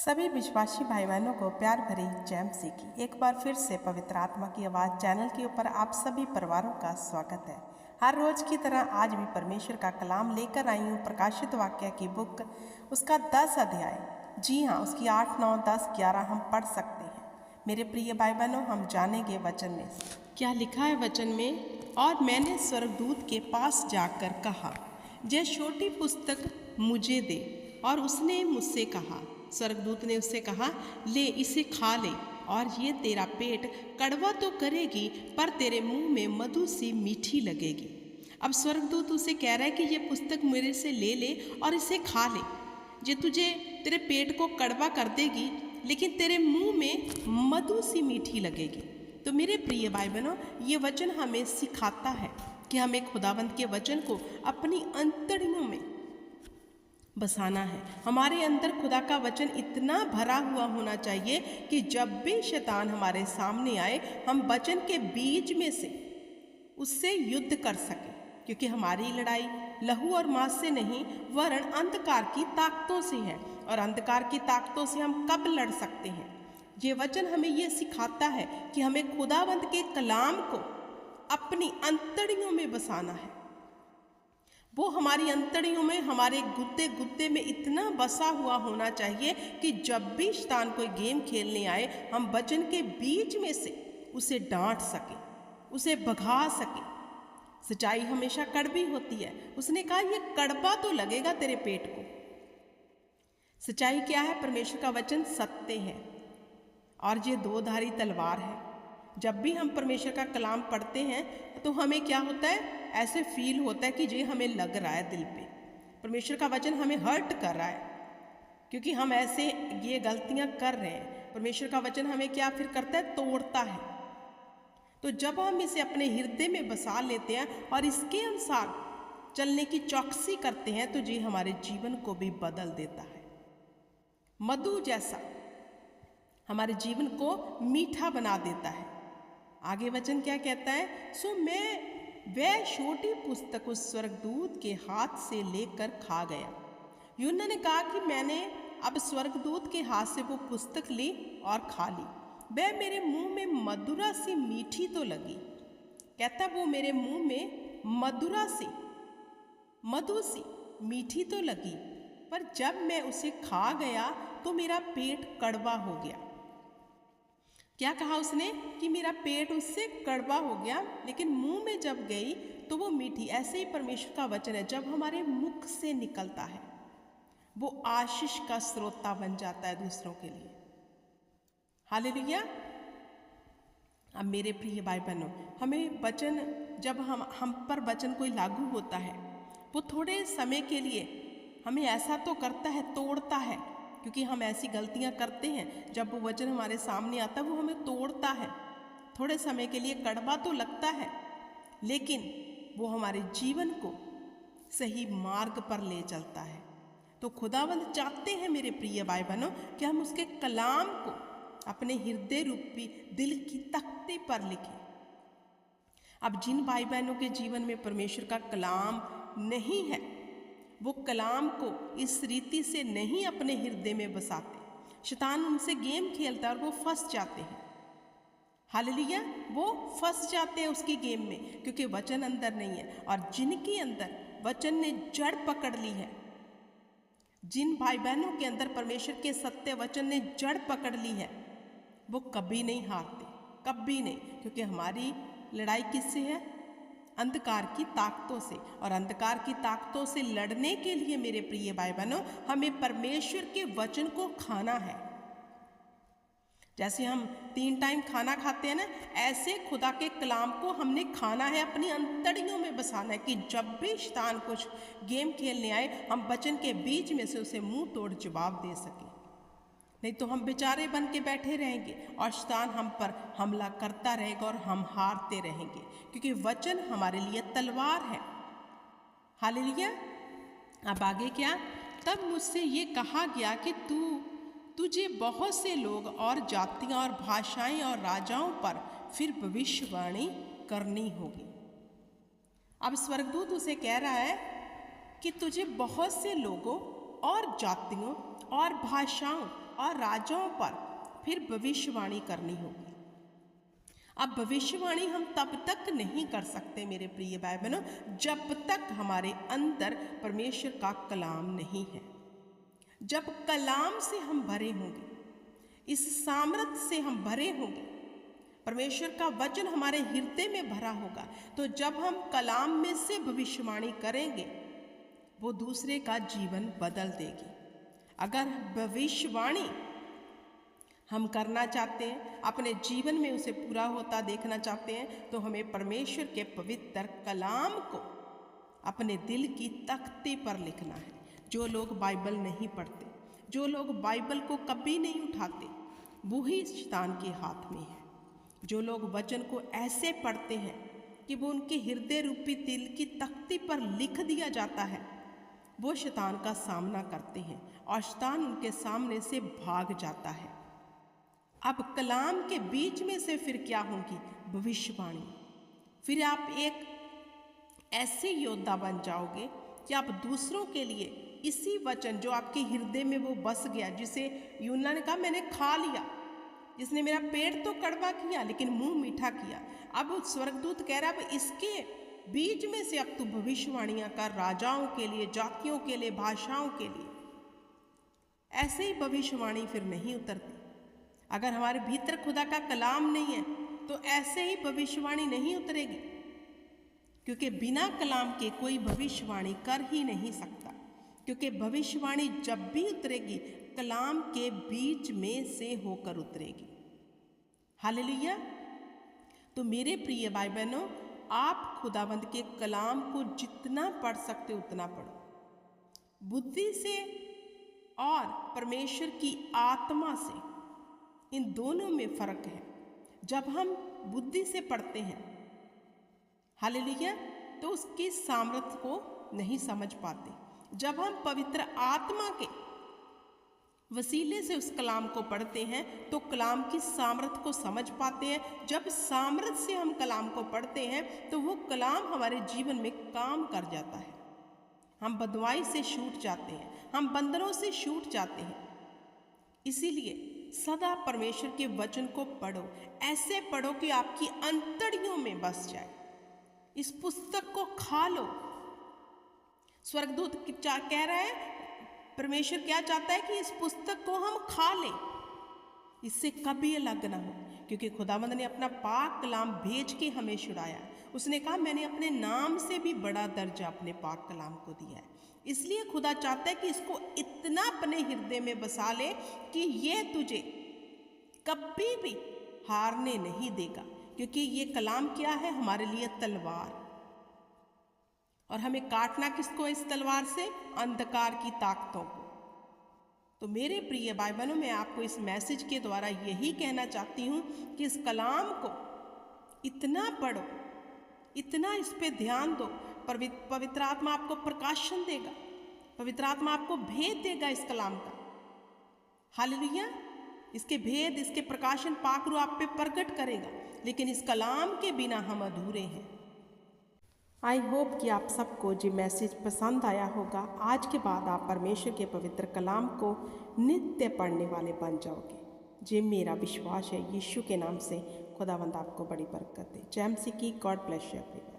सभी विश्वासी भाई बहनों को प्यार भरी जय मसीह की एक बार फिर से पवित्र आत्मा की आवाज़ चैनल के ऊपर आप सभी परिवारों का स्वागत है। हर रोज की तरह आज भी परमेश्वर का कलाम लेकर आई हूँ प्रकाशित वाक्य की बुक, उसका 10 अध्याय। जी हाँ, उसकी 8, 9, 10, 11 हम पढ़ सकते हैं। मेरे प्रिय भाई बहनों, हम जानेंगे वचन में क्या लिखा है वचन में। और मैंने स्वर्गदूत के पास जाकर कहा, यह छोटी पुस्तक मुझे दे। और उसने मुझसे कहा, स्वर्गदूत ने उससे कहा, ले इसे खा ले, और ये तेरा पेट कड़वा तो करेगी पर तेरे मुंह में मधु सी मीठी लगेगी। अब स्वर्गदूत उसे कह रहा है कि ये पुस्तक मेरे से ले ले और इसे खा ले। ये तुझे तेरे पेट को कड़वा कर देगी लेकिन तेरे मुंह में मधु सी मीठी लगेगी। तो मेरे प्रिय भाई बहनों, ये वचन हमें सिखाता है कि हमें खुदावंत के वचन को अपनी अंतड़ियों में बसाना है। हमारे अंदर खुदा का वचन इतना भरा हुआ होना चाहिए कि जब भी शैतान हमारे सामने आए, हम वचन के बीच में से उससे युद्ध कर सकें, क्योंकि हमारी लड़ाई लहू और मांस से नहीं वरन अंधकार की ताकतों से है। और अंधकार की ताकतों से हम कब लड़ सकते हैं? ये वचन हमें ये सिखाता है कि हमें खुदावंत के कलाम को अपनी अंतड़ियों में बसाना है। वो हमारी अंतड़ियों में, हमारे गुद्दे गुद्दे में इतना बसा हुआ होना चाहिए कि जब भी शैतान कोई गेम खेलने आए, हम वचन के बीच में से उसे डांट सकें, उसे भगा सकें। सच्चाई हमेशा कड़वी होती है। उसने कहा, ये कड़वा तो लगेगा तेरे पेट को। सच्चाई क्या है? परमेश्वर का वचन सत्य है और ये दो-धारी तलवार है। जब भी हम परमेश्वर का कलाम पढ़ते हैं तो हमें क्या होता है? ऐसे फील होता है कि ये हमें लग रहा है दिल पे, परमेश्वर का वचन हमें हर्ट कर रहा है, क्योंकि हम ऐसे ये गलतियां कर रहे हैं। परमेश्वर का वचन हमें क्या फिर करता है? तोड़ता है। तो जब हम इसे अपने हृदय में बसा लेते हैं और इसके अनुसार चलने की चौकसी करते हैं तो ये हमारे जीवन को भी बदल देता है। मधु जैसा हमारे जीवन को मीठा बना देता है। आगे वचन क्या कहता है? सो मैं वह छोटी पुस्तक उस स्वर्गदूत के हाथ से लेकर खा गया। यूहन्ना ने कहा कि मैंने अब स्वर्गदूत के हाथ से वो पुस्तक ली और खा ली। वह मेरे मुंह में मधुरा सी मीठी तो लगी। कहता, वो मेरे मुंह में मधुरा सी, मधु सी मीठी तो लगी, पर जब मैं उसे खा गया तो मेरा पेट कड़वा हो गया। क्या कहा उसने? कि मेरा पेट उससे कड़वा हो गया, लेकिन मुंह में जब गई तो वो मीठी। ऐसे ही परमेश्वर का वचन है, जब हमारे मुख से निकलता है वो आशीष का स्रोता बन जाता है दूसरों के लिए। हालेलुया। अब मेरे प्रिय भाई बहनों, हमें वचन, जब हम पर वचन कोई लागू होता है, वो थोड़े समय के लिए हमें ऐसा तो करता है, तोड़ता है, क्योंकि हम ऐसी गलतियां करते हैं। जब वो वचन हमारे सामने आता है वो हमें तोड़ता है। थोड़े समय के लिए कड़वा तो लगता है, लेकिन वो हमारे जीवन को सही मार्ग पर ले चलता है। तो खुदावंद चाहते हैं मेरे प्रिय भाई बहनों कि हम उसके कलाम को अपने हृदय रूपी दिल की तख्ते पर लिखें। अब जिन भाई बहनों के जीवन में परमेश्वर का कलाम नहीं है, वो कलाम को इस रीति से नहीं अपने हृदय में बसाते, शैतान उनसे गेम खेलता है और वो फंस जाते हैं। हालेलुया। वो फंस जाते हैं उसकी गेम में, क्योंकि वचन अंदर नहीं है। और जिनके अंदर वचन ने जड़ पकड़ ली है, जिन भाई बहनों के अंदर परमेश्वर के सत्य वचन ने जड़ पकड़ ली है, वो कभी नहीं हारते, कभी नहीं। क्योंकि हमारी लड़ाई किससे है? अंधकार की ताकतों से। और अंधकार की ताकतों से लड़ने के लिए मेरे प्रिय भाई बहनों, हमें परमेश्वर के वचन को खाना है। जैसे हम 3 टाइम खाना खाते हैं ना, ऐसे खुदा के कलाम को हमने खाना है, अपनी अंतड़ियों में बसाना है, कि जब भी शैतान कुछ गेम खेलने आए, हम वचन के बीच में से उसे मुंह तोड़ जवाब दे सकें। नहीं तो हम बेचारे बन के बैठे रहेंगे और शैतान हम पर हमला करता रहेगा और हम हारते रहेंगे, क्योंकि वचन हमारे लिए तलवार है। हालेलुया। अब आगे क्या? तब मुझसे ये कहा गया कि तुझे बहुत से लोग और जातियां और भाषाएं और राजाओं पर फिर भविष्यवाणी करनी होगी। अब स्वर्गदूत उसे कह रहा है कि तुझे बहुत से लोगों और जातियों और भाषाओं और राजाओं पर फिर भविष्यवाणी करनी होगी। अब भविष्यवाणी हम तब तक नहीं कर सकते मेरे प्रिय भाई बहनों, जब तक हमारे अंदर परमेश्वर का कलाम नहीं है। जब कलाम से हम भरे होंगे, इस सामर्थ से हम भरे होंगे, परमेश्वर का वचन हमारे हृदय में भरा होगा, तो जब हम कलाम में से भविष्यवाणी करेंगे वो दूसरे का जीवन बदल देगी। अगर भविष्यवाणी हम करना चाहते हैं, अपने जीवन में उसे पूरा होता देखना चाहते हैं, तो हमें परमेश्वर के पवित्र कलाम को अपने दिल की तख्ते पर लिखना है। जो लोग बाइबल नहीं पढ़ते, जो लोग बाइबल को कभी नहीं उठाते, वही शैतान के हाथ में है। जो लोग वचन को ऐसे पढ़ते हैं कि वो उनके हृदय रूपी दिल की तख्ती पर लिख दिया जाता है, वो शैतान का सामना करते हैं और शैतान उनके सामने से भाग जाता है। अब कलाम के बीच में से फिर क्या होगी? भविष्यवाणी। फिर आप एक ऐसे योद्धा बन जाओगे कि आप दूसरों के लिए इसी वचन जो आपके हृदय में वो बस गया, जिसे यूना ने कहा मैंने खा लिया, जिसने मेरा पेट तो कड़वा किया लेकिन मुंह मीठा किया। अब स्वर्गदूत कह रहा है अब इसके बीच में से अब तू भविष्यवाणियां कर, राजाओं के लिए, जातियों के लिए, भाषाओं के लिए। ऐसे ही भविष्यवाणी फिर नहीं उतरती। अगर हमारे भीतर खुदा का कलाम नहीं है तो ऐसे ही भविष्यवाणी नहीं उतरेगी, क्योंकि बिना कलाम के कोई भविष्यवाणी कर ही नहीं सकता। क्योंकि भविष्यवाणी जब भी उतरेगी कलाम के बीच में से होकर उतरेगी। हालेलुया। तो मेरे प्रिय भाई बहनों, आप खुदावंद के कलाम को जितना पढ़ सकते उतना पढ़ो, बुद्धि से और परमेश्वर की आत्मा से। इन दोनों में फर्क है। जब हम बुद्धि से पढ़ते हैं, हालेलुया, तो उसकी सामर्थ्य को नहीं समझ पाते। जब हम पवित्र आत्मा के वसीले से उस कलाम को पढ़ते हैं तो कलाम की सामर्थ्य को समझ पाते हैं। जब सामर्थ्य से हम कलाम को पढ़ते हैं तो वो कलाम हमारे जीवन में काम कर जाता है। हम बदवाई से छूट जाते हैं, हम बंधनों से छूट जाते हैं। इसीलिए सदा परमेश्वर के वचन को पढ़ो, ऐसे पढ़ो कि आपकी अंतड़ियों में बस जाए। इस पुस्तक को खा लो। स्वर्गदूत कह रहा है, परमेश्वर क्या चाहता है कि इस पुस्तक को हम खा लें, इससे कभी अलग ना हो। क्योंकि खुदावंद ने अपना पाक कलाम भेज के हमें छुड़ाया। उसने कहा मैंने अपने नाम से भी बड़ा दर्जा अपने पाक कलाम को दिया है। इसलिए खुदा चाहता है कि इसको इतना अपने हृदय में बसा ले कि ये तुझे कभी भी हारने नहीं देगा। क्योंकि ये कलाम क्या है? हमारे लिए तलवार। और हमें काटना किसको? इस तलवार से अंधकार की ताकतों को। तो मेरे प्रिय भाई बहनों, मैं आपको इस मैसेज के द्वारा यही कहना चाहती हूँ कि इस कलाम को इतना पढ़ो, इतना इस पे ध्यान दो। पवित्र आत्मा आपको प्रकाशन देगा, पवित्र आत्मा आपको भेद देगा इस कलाम का। हालेलुया। इसके भेद, इसके प्रकाशन पाकरू आप पे प्रकट करेगा। लेकिन इस कलाम के बिना हम अधूरे हैं। आई होप कि आप सबको जो मैसेज पसंद आया होगा। आज के बाद आप परमेश्वर के पवित्र कलाम को नित्य पढ़ने वाले बन जाओगे। ये मेरा विश्वास है। यीशु के नाम से खुदावंद आपको बड़ी बरकत दे। जय मसीह की। God bless you everyone.